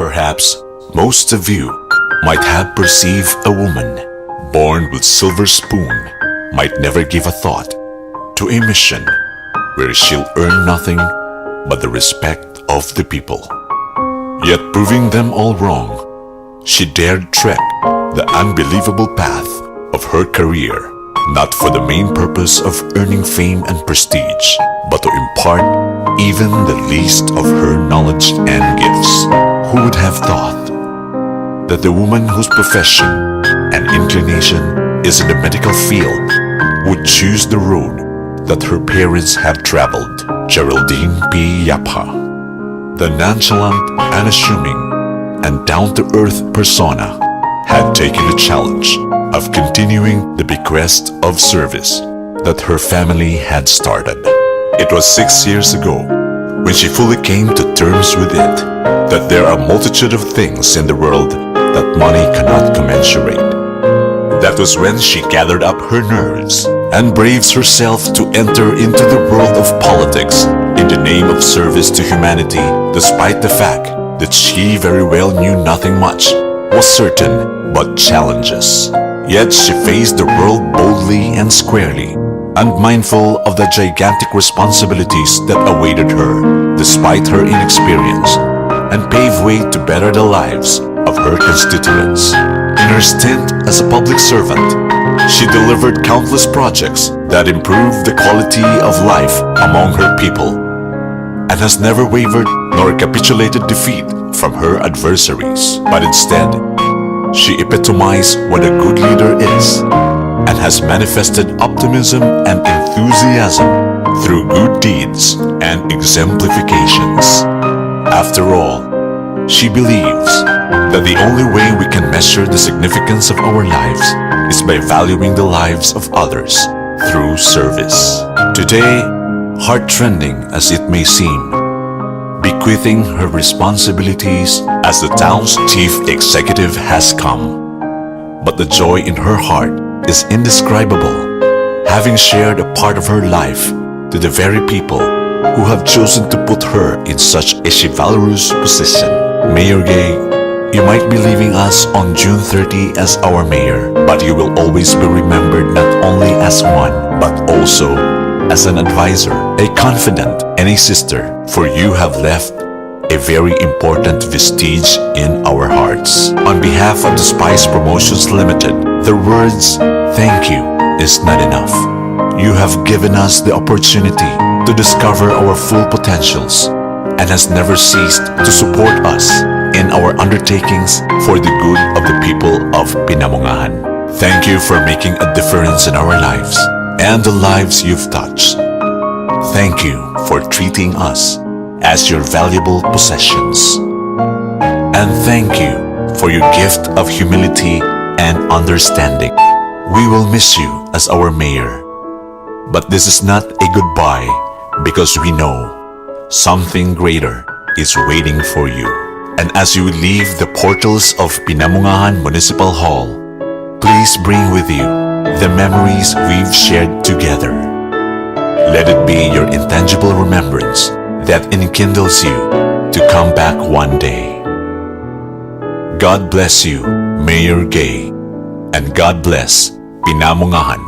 Perhaps most of you might have perceived a woman born with silver spoon might never give a thought to a mission where she'll earn nothing but the respect of the people. Yet proving them all wrong, she dared trek the unbelievable path of her career, not for the main purpose of earning fame and prestige, but to impart even the least of her knowledge and gifts. Who would have thought that the woman whose profession and inclination is in the medical field would choose the road that her parents have traveled? Geraldine P. Yapa, the nonchalant, unassuming, and down-to-earth persona, had taken the challenge of continuing the bequest of service that her family had started. It was 6 years ago when she fully came to terms with it, that there are a multitude of things in the world that money cannot commensurate. That was when she gathered up her nerves and braves herself to enter into the world of politics in the name of service to humanity, despite the fact that she very well knew nothing much was certain but challenges. Yet she faced the world boldly and squarely, unmindful of the gigantic responsibilities that awaited her despite her inexperience, and paved way to better the lives of her constituents. In her stint as a public servant, she delivered countless projects that improved the quality of life among her people, and has never wavered nor capitulated defeat from her adversaries, but instead, she epitomized what a good leader is, and has manifested optimism and enthusiasm through good deeds and exemplifications. After all, she believes that the only way we can measure the significance of our lives is by valuing the lives of others through service. Today, heart-rending as it may seem, bequeathing her responsibilities as the town's chief executive has come. But the joy in her heart is indescribable, having shared a part of her life to the very people who have chosen to put her in such a chivalrous position. Mayor Gay, you might be leaving us on June 30 as our mayor, but you will always be remembered not only as one, but also as an advisor, a confidant, and a sister, for you have left a very important vestige in our hearts. On behalf of the Spice Promotions Limited, the words "thank you" is not enough. You have given us the opportunity to discover our full potentials and has never ceased to support us in our undertakings for the good of the people of Pinamungahan. Thank you for making a difference in our lives and the lives you've touched. Thank you for treating us as your valuable possessions. And thank you for your gift of humility and understanding. We will miss you as our mayor, but this is not a goodbye, because we know something greater is waiting for you. And as you leave the portals of Pinamungahan Municipal Hall, please bring with you the memories we've shared together. Let it be your intangible remembrance that enkindles you to come back one day. God bless you, Mayor Gay, and God bless Pinamungahan